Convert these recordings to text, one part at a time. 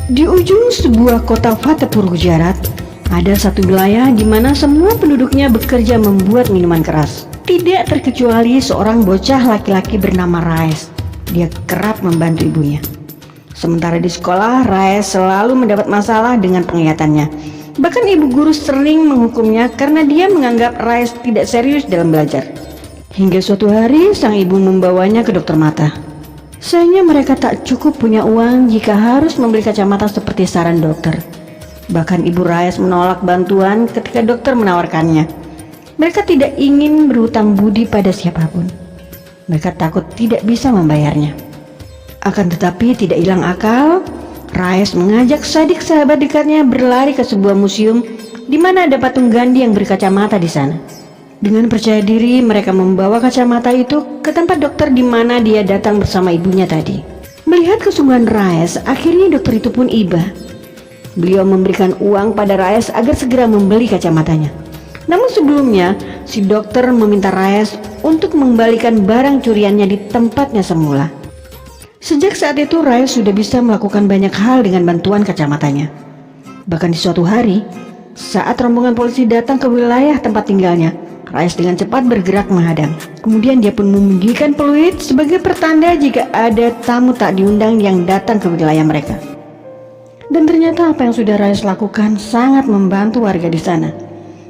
Di ujung sebuah kota Fatehpur, Gujarat, ada satu wilayah di mana semua penduduknya bekerja membuat minuman keras. Tidak terkecuali seorang bocah laki-laki bernama Raes. Dia kerap membantu ibunya. Sementara di sekolah, Raes selalu mendapat masalah dengan penglihatannya. Bahkan ibu guru sering menghukumnya karena dia menganggap Raes tidak serius dalam belajar. Hingga suatu hari, sang ibu membawanya ke dokter mata. Sayangnya mereka tak cukup punya uang jika harus membeli kacamata seperti saran dokter. Bahkan ibu Raes menolak bantuan ketika dokter menawarkannya. Mereka tidak ingin berhutang budi pada siapapun. Mereka takut tidak bisa membayarnya. Akan tetapi tidak hilang akal, Raes mengajak Sadik sahabat dekatnya berlari ke sebuah museum di mana ada patung Gandhi yang berkacamata di sana. Dengan percaya diri, mereka membawa kacamata itu ke tempat dokter di mana dia datang bersama ibunya tadi. Melihat kesungguhan Raes, akhirnya dokter itu pun iba. Beliau memberikan uang pada Raes agar segera membeli kacamatanya. Namun sebelumnya, si dokter meminta Raes untuk mengembalikan barang curiannya di tempatnya semula. Sejak saat itu, Raes sudah bisa melakukan banyak hal dengan bantuan kacamatanya. Bahkan di suatu hari, saat rombongan polisi datang ke wilayah tempat tinggalnya, Raes dengan cepat bergerak menghadang. Kemudian dia pun membunyikan peluit sebagai pertanda jika ada tamu tak diundang yang datang ke wilayah mereka. Dan ternyata apa yang sudah Raes lakukan sangat membantu warga di sana.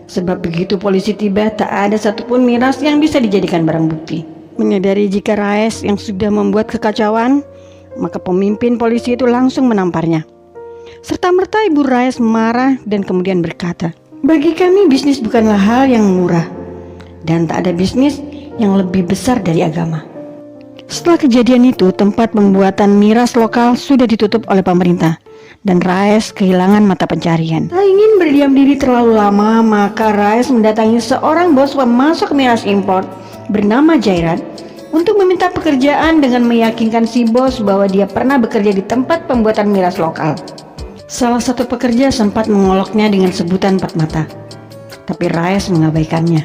Sebab begitu polisi tiba, tak ada satupun miras yang bisa dijadikan barang bukti. Menyadari jika Raes yang sudah membuat kekacauan, maka pemimpin polisi itu langsung menamparnya. Serta-merta ibu Raes marah dan kemudian berkata, "Bagi kami bisnis bukanlah hal yang murah. Dan tak ada bisnis yang lebih besar dari agama." Setelah kejadian itu, tempat pembuatan miras lokal sudah ditutup oleh pemerintah dan Raes kehilangan mata pencarian. Tak ingin berdiam diri terlalu lama, maka Raes mendatangi seorang bos pemasok miras impor bernama Jairat untuk meminta pekerjaan dengan meyakinkan si bos bahwa dia pernah bekerja di tempat pembuatan miras lokal. Salah satu pekerja sempat mengoloknya dengan sebutan empat mata, tapi Raes mengabaikannya.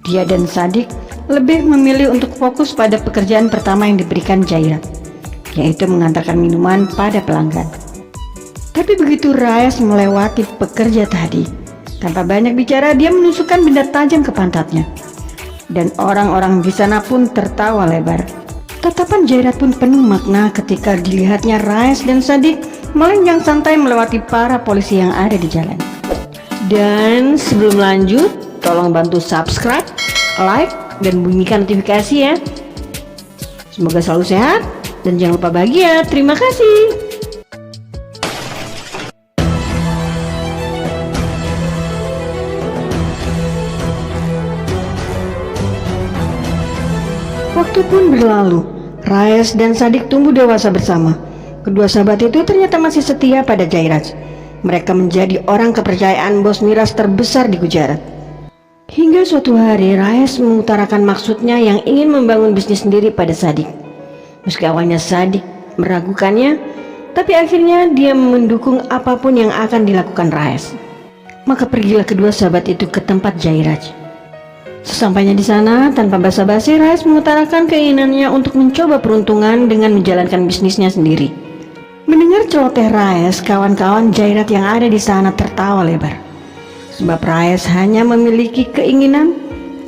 Dia dan Sadik lebih memilih untuk fokus pada pekerjaan pertama yang diberikan Jairat, yaitu mengantarkan minuman pada pelanggan. Tapi begitu Raes melewati pekerja tadi, tanpa banyak bicara dia menusukkan benda tajam ke pantatnya. Dan orang-orang di sana pun tertawa lebar. Tatapan Jairat pun penuh makna ketika dilihatnya Raes dan Sadik melenjang santai melewati para polisi yang ada di jalan. Dan sebelum lanjut, tolong bantu subscribe, like, dan bunyikan notifikasi ya. Semoga selalu sehat dan jangan lupa bahagia. Terima kasih. Waktu pun berlalu. Raes dan Sadik tumbuh dewasa bersama. Kedua sahabat itu ternyata masih setia pada Jairat. Mereka menjadi orang kepercayaan bos miras terbesar di Gujarat. Hingga suatu hari Raes mengutarakan maksudnya yang ingin membangun bisnis sendiri pada Sadik. Meski awalnya Sadik meragukannya, tapi akhirnya dia mendukung apapun yang akan dilakukan Raes. Maka pergilah kedua sahabat itu ke tempat Jairat. Sesampainya di sana, tanpa basa-basi, Raes mengutarakan keinginannya untuk mencoba peruntungan dengan menjalankan bisnisnya sendiri. Mendengar celoteh Raes, kawan-kawan Jairat yang ada di sana tertawa lebar. Sebab Raes hanya memiliki keinginan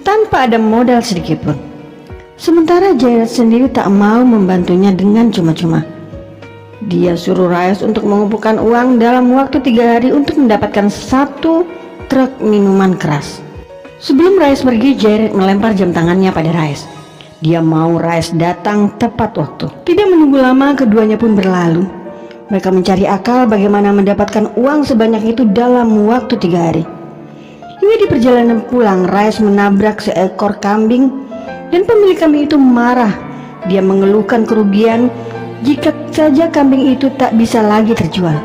tanpa ada modal sedikit pun. Sementara Jairat sendiri tak mau membantunya dengan cuma-cuma. Dia suruh Raes untuk mengumpulkan uang dalam waktu 3 hari untuk mendapatkan 1 truk minuman keras. Sebelum Raes pergi, Jairat melempar jam tangannya pada Raes. Dia mau Raes datang tepat waktu. Tidak menunggu lama, keduanya pun berlalu. Mereka mencari akal bagaimana mendapatkan uang sebanyak itu dalam waktu 3 hari. Hingga di perjalanan pulang, Raes menabrak seekor kambing dan pemilik kambing itu marah. Dia mengeluhkan kerugian jika saja kambing itu tak bisa lagi terjual.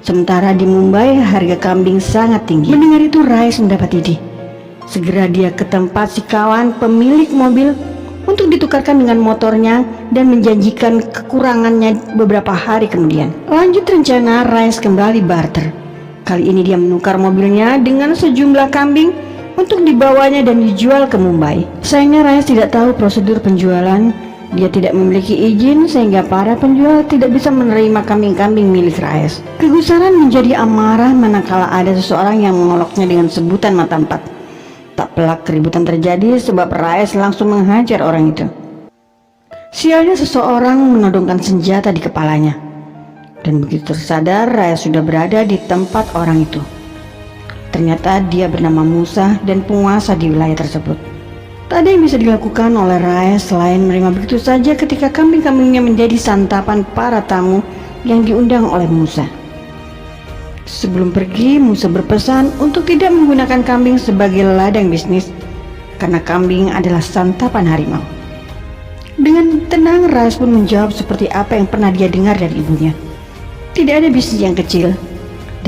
Sementara di Mumbai harga kambing sangat tinggi. Mendengar itu Raes mendapat ide. Segera dia ke tempat si kawan pemilik mobil untuk ditukarkan dengan motornya dan menjanjikan kekurangannya beberapa hari kemudian. Lanjut rencana, Raes kembali barter. Kali ini dia menukar mobilnya dengan sejumlah kambing untuk dibawanya dan dijual ke Mumbai. Sayangnya Raes tidak tahu prosedur penjualan Dia tidak memiliki izin sehingga para penjual tidak bisa menerima kambing-kambing milik Raes. Kegusaran menjadi amarah manakala ada seseorang yang mengoloknya dengan sebutan mata empat. Tak pelak keributan terjadi sebab Raes langsung menghajar orang itu. Sialnya seseorang menodongkan senjata di kepalanya. Dan begitu tersadar, Raes sudah berada di tempat orang itu. Ternyata dia bernama Musa dan penguasa di wilayah tersebut. Tak ada yang bisa dilakukan oleh Raes selain menerima begitu saja ketika kambing-kambingnya menjadi santapan para tamu yang diundang oleh Musa. Sebelum pergi, Musa berpesan untuk tidak menggunakan kambing sebagai ladang bisnis karena kambing adalah santapan harimau. Dengan tenang, Raes pun menjawab seperti apa yang pernah dia dengar dari ibunya. Tidak ada bisnis yang kecil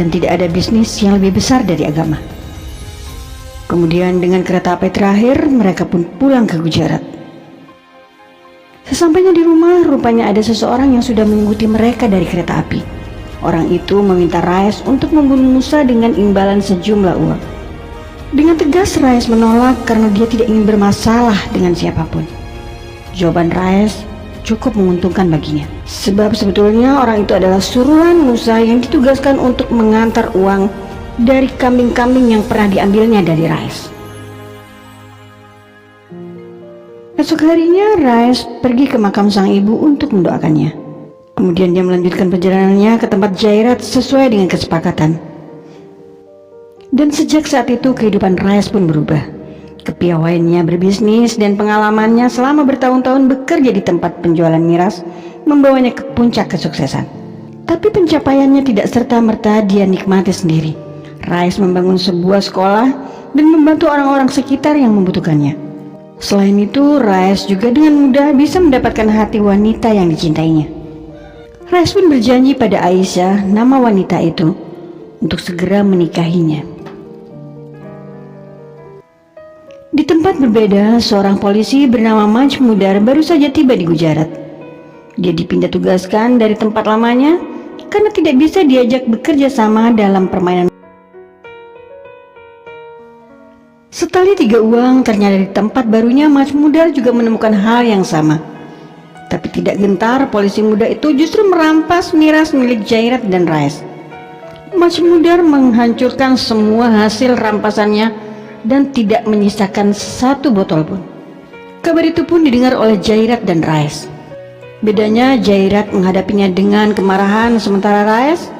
dan tidak ada bisnis yang lebih besar dari agama. Kemudian dengan kereta api terakhir, mereka pun pulang ke Gujarat. Sesampainya di rumah, rupanya ada seseorang yang sudah mengikuti mereka dari kereta api. Orang itu meminta Raes untuk membunuh Musa dengan imbalan sejumlah uang. Dengan tegas Raes menolak karena dia tidak ingin bermasalah dengan siapapun. Jawaban Raes cukup menguntungkan baginya, sebab sebetulnya orang itu adalah suruhan Musa yang ditugaskan untuk mengantar uang dari kambing-kambing yang pernah diambilnya dari Raes. Esok harinya Raes pergi ke makam sang ibu untuk mendoakannya. Kemudian dia melanjutkan perjalanannya ke tempat Jairat sesuai dengan kesepakatan. Dan sejak saat itu kehidupan Raes pun berubah. Kepiawaiannya berbisnis dan pengalamannya selama bertahun-tahun bekerja di tempat penjualan miras membawanya ke puncak kesuksesan. Tapi pencapaiannya tidak serta-merta dia nikmati sendiri. Raes membangun sebuah sekolah dan membantu orang-orang sekitar yang membutuhkannya. Selain itu, Raes juga dengan mudah bisa mendapatkan hati wanita yang dicintainya. Raes pun berjanji pada Aisyah, nama wanita itu, untuk segera menikahinya. Di tempat berbeda, seorang polisi bernama Majmudar baru saja tiba di Gujarat. Dia dipindah tugaskan dari tempat lamanya karena tidak bisa diajak bekerja sama dalam permainan. Setali 3 uang, ternyata di tempat barunya Majmudar juga menemukan hal yang sama. Tapi tidak gentar, polisi muda itu justru merampas miras milik Jairat dan Raes. Majmudar menghancurkan semua hasil rampasannya dan tidak menyisakan satu botol pun. Kabar itu pun didengar oleh Jairat dan Raes. Bedanya Jairat menghadapinya dengan kemarahan, sementara Raes,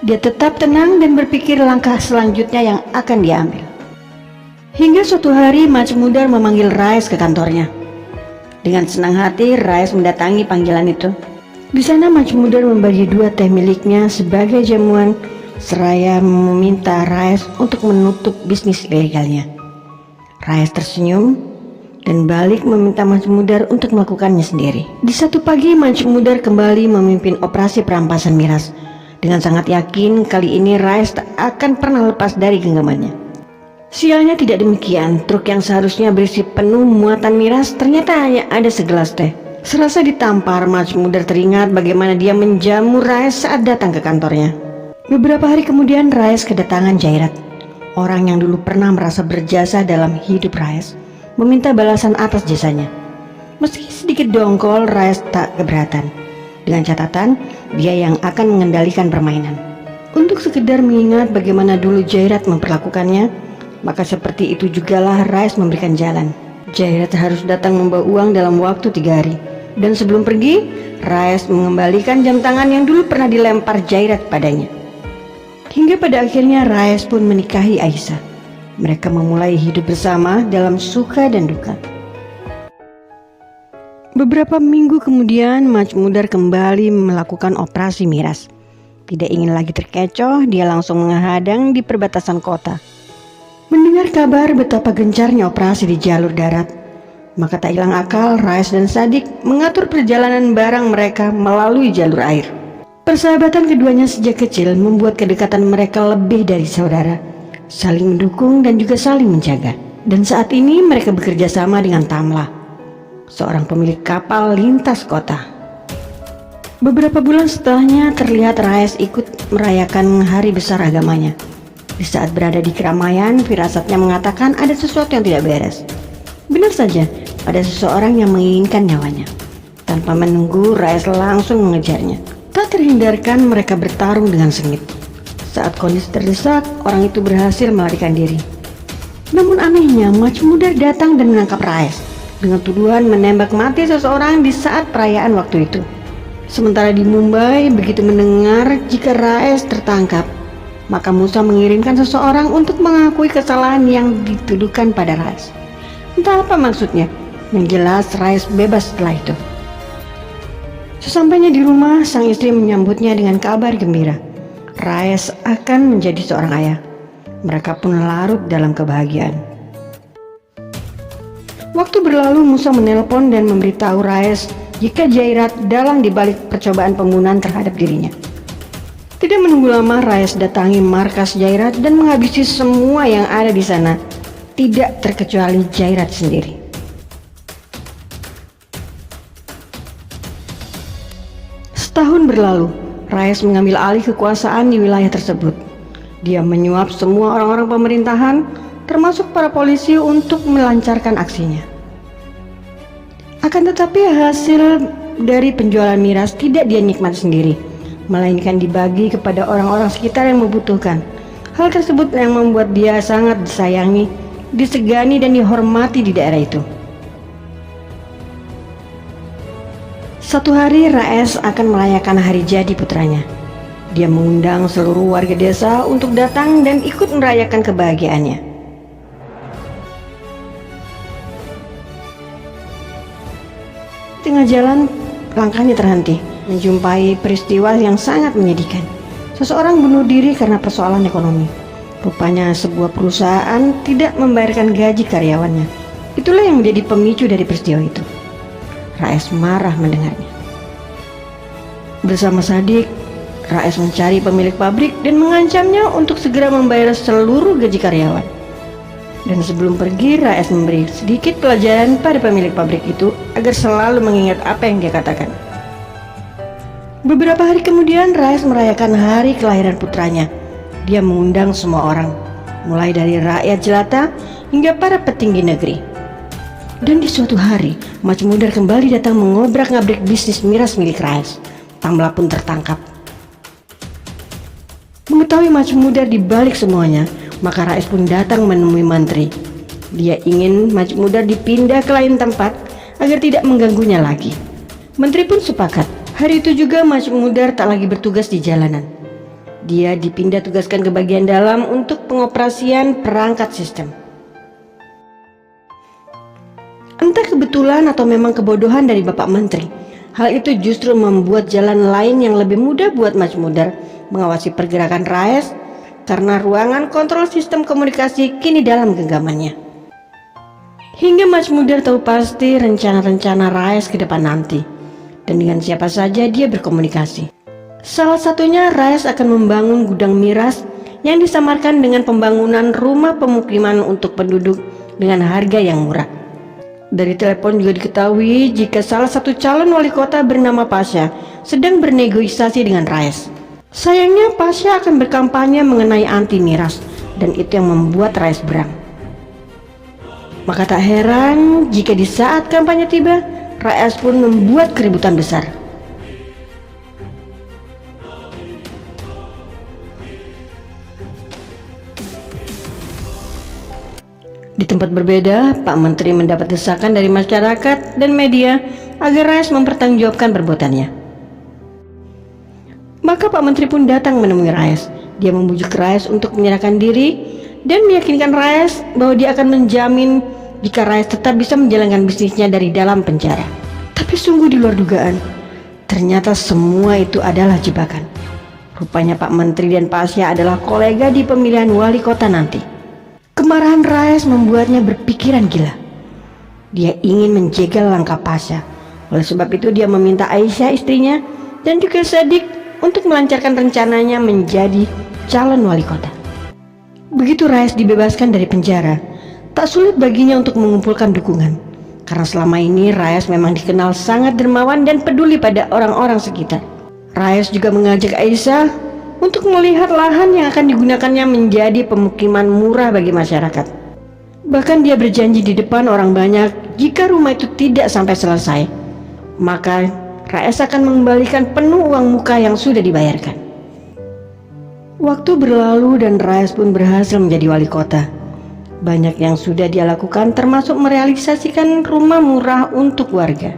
dia tetap tenang dan berpikir langkah selanjutnya yang akan diambil. Hingga suatu hari Majmudar memanggil Raes ke kantornya. Dengan senang hati Raes mendatangi panggilan itu. Di sana Majmudar membagi 2 teh miliknya sebagai jamuan seraya meminta Raes untuk menutup bisnis ilegalnya. Raes tersenyum dan balik meminta Majmudar untuk melakukannya sendiri. Di satu pagi Majmudar kembali memimpin operasi perampasan miras. Dengan sangat yakin kali ini Raes tak akan pernah lepas dari genggamannya. Sialnya tidak demikian, truk yang seharusnya berisi penuh muatan miras ternyata hanya ada segelas teh. Serasa ditampar, Majmudar teringat bagaimana dia menjamu Raes saat datang ke kantornya. Beberapa hari kemudian Raes kedatangan Jairat, orang yang dulu pernah merasa berjasa dalam hidup Raes, meminta balasan atas jasanya. Meski sedikit dongkol, Raes tak keberatan, dengan catatan dia yang akan mengendalikan permainan. Untuk sekedar mengingat bagaimana dulu Jairat memperlakukannya, maka seperti itu jugalah Raes memberikan jalan. Jairat harus datang membawa uang dalam waktu 3 hari. Dan sebelum pergi, Raes mengembalikan jam tangan yang dulu pernah dilempar Jairat padanya. Hingga pada akhirnya Raes pun menikahi Aisyah. Mereka memulai hidup bersama dalam suka dan duka. Beberapa minggu kemudian Majmudar kembali melakukan operasi miras. Tidak ingin lagi terkecoh, dia langsung menghadang di perbatasan kota. Mendengar kabar betapa gencarnya operasi di jalur darat, maka tak hilang akal Raes dan Sadik mengatur perjalanan barang mereka melalui jalur air. Persahabatan keduanya sejak kecil membuat kedekatan mereka lebih dari saudara, saling mendukung dan juga saling menjaga. Dan saat ini mereka bekerja sama dengan Tamla, seorang pemilik kapal lintas kota. Beberapa bulan setelahnya terlihat Raes ikut merayakan hari besar agamanya. Di saat berada di keramaian, firasatnya mengatakan ada sesuatu yang tidak beres. Benar saja, ada seseorang yang menginginkan nyawanya. Tanpa menunggu, Raes langsung mengejarnya. Tak terhindarkan mereka bertarung dengan sengit. Saat kondisi terdesak, orang itu berhasil melarikan diri. Namun anehnya, Majmudar datang dan menangkap Raes dengan tuduhan menembak mati seseorang di saat perayaan waktu itu. Sementara di Mumbai, begitu mendengar jika Raes tertangkap, maka Musa mengirimkan seseorang untuk mengakui kesalahan yang dituduhkan pada Raes. Entah apa maksudnya, yang jelas Raes bebas setelah itu. Sesampainya di rumah, sang istri menyambutnya dengan kabar gembira. Raes akan menjadi seorang ayah. Mereka pun larut dalam kebahagiaan. Waktu berlalu, Musa menelpon dan memberitahu Raes jika Jairat dalang dibalik percobaan pembunuhan terhadap dirinya. Tidak menunggu lama, Raes datangi markas Jairat dan menghabisi semua yang ada di sana, tidak terkecuali Jairat sendiri. Setahun berlalu, Raes mengambil alih kekuasaan di wilayah tersebut. Dia menyuap semua orang-orang pemerintahan, termasuk para polisi untuk melancarkan aksinya. Akan tetapi hasil dari penjualan miras tidak dia nikmati sendiri, melainkan dibagi kepada orang-orang sekitar yang membutuhkan. Hal tersebut yang membuat dia sangat disayangi, disegani dan dihormati di daerah itu. Suatu hari Raes akan merayakan hari jadi putranya. Dia mengundang seluruh warga desa untuk datang dan ikut merayakan kebahagiaannya. Tengah jalan, langkahnya terhenti, menjumpai peristiwa yang sangat menyedihkan. Seseorang bunuh diri karena persoalan ekonomi. Rupanya sebuah perusahaan tidak membayarkan gaji karyawannya. Itulah yang menjadi pemicu dari peristiwa itu. Raes marah mendengarnya. Bersama Sadik, Raes mencari pemilik pabrik dan mengancamnya untuk segera membayar seluruh gaji karyawan. Dan sebelum pergi, Raes memberi sedikit pelajaran pada pemilik pabrik itu agar selalu mengingat apa yang dia katakan. Beberapa hari kemudian, Raes merayakan hari kelahiran putranya. Dia mengundang semua orang, mulai dari rakyat jelata hingga para petinggi negeri. Dan di suatu hari, Majmudar kembali datang mengobrak-ngabrik bisnis miras milik Raes. Tamla pun tertangkap. Mengetahui Majmudar di balik semuanya, maka Raes pun datang menemui mantri. Dia ingin Majmudar dipindah ke lain tempat agar tidak mengganggunya lagi. Menteri pun sepakat. Hari itu juga Majmudar tak lagi bertugas di jalanan. Dia dipindah tugaskan ke bagian dalam untuk pengoperasian perangkat sistem. Entah kebetulan atau memang kebodohan dari Bapak Menteri, hal itu justru membuat jalan lain yang lebih mudah buat Majmudar mengawasi pergerakan Raes, karena ruangan kontrol sistem komunikasi kini dalam genggamannya. Hingga Majmudar tahu pasti rencana-rencana Raes ke depan nanti, dan dengan siapa saja dia berkomunikasi. Salah satunya, Raes akan membangun gudang miras yang disamarkan dengan pembangunan rumah pemukiman untuk penduduk dengan harga yang murah. Dari telepon juga diketahui jika salah satu calon wali kota bernama Pasha sedang bernegosiasi dengan Raes. Sayangnya Pasha akan berkampanye mengenai anti miras, dan itu yang membuat Raes berang. Maka tak heran jika di saat kampanye tiba, Raes pun membuat keributan besar. Di tempat berbeda, Pak Menteri mendapat desakan dari masyarakat dan media agar Raes mempertanggungjawabkan perbuatannya. Maka Pak Menteri pun datang menemui Raes. Dia membujuk Raes untuk menyerahkan diri dan meyakinkan Raes bahwa dia akan menjamin jika Raes tetap bisa menjalankan bisnisnya dari dalam penjara. Tapi sungguh di luar dugaan, ternyata semua itu adalah jebakan. Rupanya Pak Menteri dan Pasha adalah kolega di pemilihan wali kota nanti. Kemarahan Raes membuatnya berpikiran gila. Dia ingin menjegal langkah Pasha. Oleh sebab itu dia meminta Aisyah istrinya dan juga Sadik untuk melancarkan rencananya menjadi calon wali kota. Begitu Raes dibebaskan dari penjara, tak sulit baginya untuk mengumpulkan dukungan. Karena selama ini Raes memang dikenal sangat dermawan dan peduli pada orang-orang sekitar. Raes juga mengajak Aisyah untuk melihat lahan yang akan digunakannya menjadi pemukiman murah bagi masyarakat. Bahkan dia berjanji di depan orang banyak jika rumah itu tidak sampai selesai, maka Raes akan mengembalikan penuh uang muka yang sudah dibayarkan. Waktu berlalu dan Raes pun berhasil menjadi wali kota. Banyak yang sudah dia lakukan, termasuk merealisasikan rumah murah untuk warga.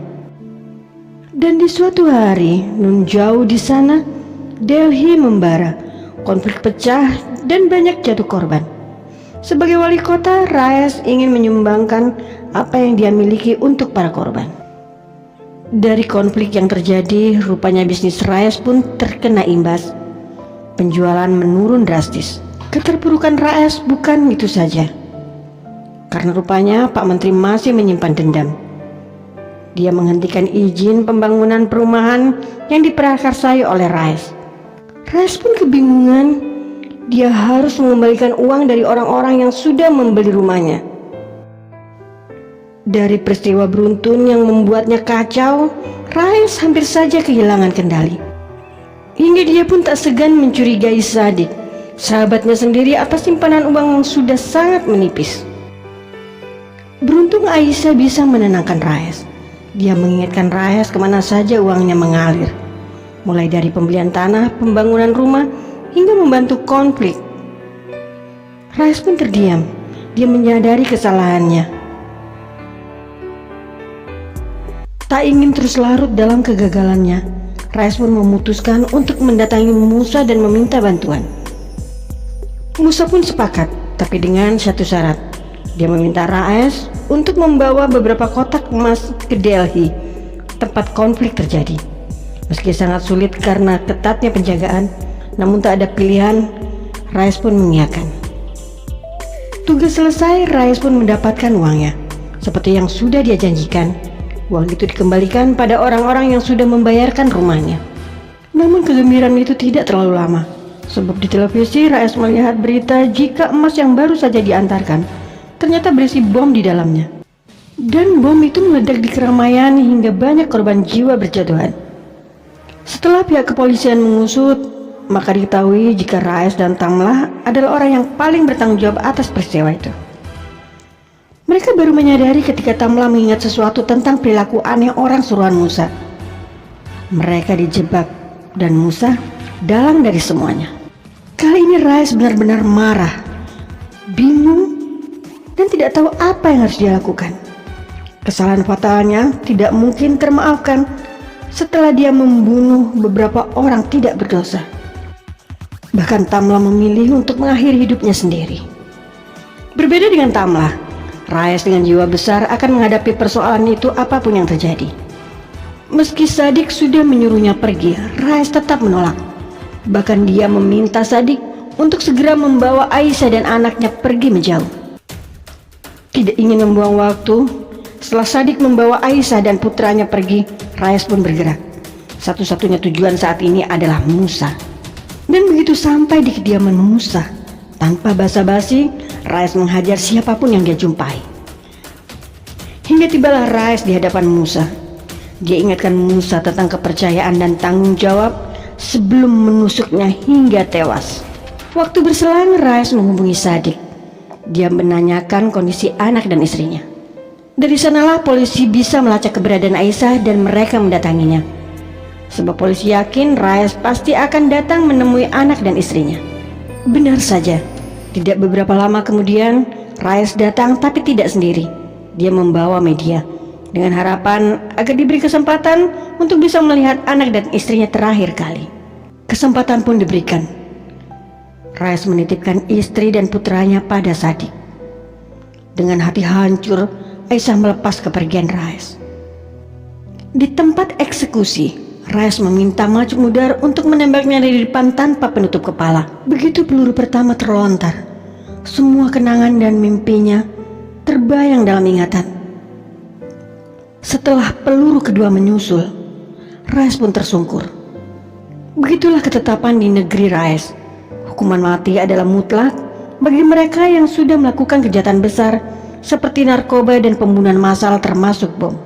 Dan di suatu hari, nun jauh di sana, Delhi membara, konflik pecah dan banyak jatuh korban. Sebagai wali kota, Raes ingin menyumbangkan apa yang dia miliki untuk para korban. Dari konflik yang terjadi, rupanya bisnis Raes pun terkena imbas. Penjualan menurun drastis. Keterpurukan Raes bukan itu saja, karena rupanya Pak Menteri masih menyimpan dendam. Dia menghentikan izin pembangunan perumahan yang diprakarsai oleh Raes. Raes pun kebingungan. Dia harus mengembalikan uang dari orang-orang yang sudah membeli rumahnya. Dari peristiwa beruntun yang membuatnya kacau, Raes hampir saja kehilangan kendali. Hingga dia pun tak segan mencurigai Sadik, sahabatnya sendiri, atas simpanan uang yang sudah sangat menipis. Beruntung Aisyah bisa menenangkan Raes. Dia mengingatkan Raes kemana saja uangnya mengalir, mulai dari pembelian tanah, pembangunan rumah, hingga membantu konflik. Raes pun terdiam. Dia menyadari kesalahannya. Tak ingin terus larut dalam kegagalannya, Raes pun memutuskan untuk mendatangi Musa dan meminta bantuan. Musa pun sepakat, tapi dengan satu syarat. Dia meminta Raes untuk membawa beberapa kotak emas ke Delhi, tempat konflik terjadi. Meski sangat sulit karena ketatnya penjagaan, namun tak ada pilihan, Raes pun mengiyakan. Tugas selesai, Raes pun mendapatkan uangnya. Seperti yang sudah dia janjikan, uang itu dikembalikan pada orang-orang yang sudah membayarkan rumahnya. Namun kegembiraan itu tidak terlalu lama, sebab di televisi Raes melihat berita jika emas yang baru saja diantarkan ternyata berisi bom di dalamnya. Dan bom itu meledak di keramaian hingga banyak korban jiwa berjatuhan. Setelah pihak kepolisian mengusut, maka diketahui jika Raes dan Tamlah adalah orang yang paling bertanggung jawab atas peristiwa itu. Mereka baru menyadari ketika Tamlah mengingat sesuatu tentang perilaku aneh orang suruhan Musa. Mereka dijebak dan Musa dalang dari semuanya. Kali ini Raes benar-benar marah, bingung, dan tidak tahu apa yang harus dia lakukan. Kesalahan fatalnya tidak mungkin termaafkan setelah dia membunuh beberapa orang tidak berdosa. Bahkan Tamlah memilih untuk mengakhiri hidupnya sendiri. Berbeda dengan Tamlah, Raes dengan jiwa besar akan menghadapi persoalan itu apapun yang terjadi. Meski Sadik sudah menyuruhnya pergi, Raes tetap menolak. Bahkan dia meminta Sadik untuk segera membawa Aisyah dan anaknya pergi menjauh. Tidak ingin membuang waktu, setelah Sadik membawa Aisyah dan putranya pergi, Raes pun bergerak. Satu-satunya tujuan saat ini adalah Musa. Dan begitu sampai di kediaman Musa, tanpa basa-basi, Raes menghajar siapapun yang dia jumpai. Hingga tibalah Raes di hadapan Musa. Dia ingatkan Musa tentang kepercayaan dan tanggung jawab sebelum menusuknya hingga tewas. Waktu berselang, Raes menghubungi Sadik. Dia menanyakan kondisi anak dan istrinya. Dari sanalah polisi bisa melacak keberadaan Aisyah dan mereka mendatanginya. Sebab polisi yakin Raes pasti akan datang menemui anak dan istrinya. Benar saja, tidak beberapa lama kemudian Raes datang, tapi tidak sendiri. Dia membawa media dengan harapan agar diberi kesempatan untuk bisa melihat anak dan istrinya terakhir kali. Kesempatan pun diberikan. Raes menitipkan istri dan putranya pada Sadik. Dengan hati hancur, Aisyah melepas kepergian Raes. Di tempat eksekusi, Raes meminta Majuk Mudar untuk menembaknya dari depan tanpa penutup kepala. Begitu peluru pertama terlontar, semua kenangan dan mimpinya terbayang dalam ingatan. Setelah peluru kedua menyusul, Raes pun tersungkur. Begitulah ketetapan di negeri Raes. Hukuman mati adalah mutlak bagi mereka yang sudah melakukan kejahatan besar seperti narkoba dan pembunuhan massal termasuk bom.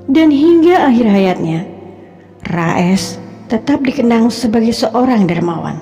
Dan hingga akhir hayatnya, Raes tetap dikenang sebagai seorang dermawan.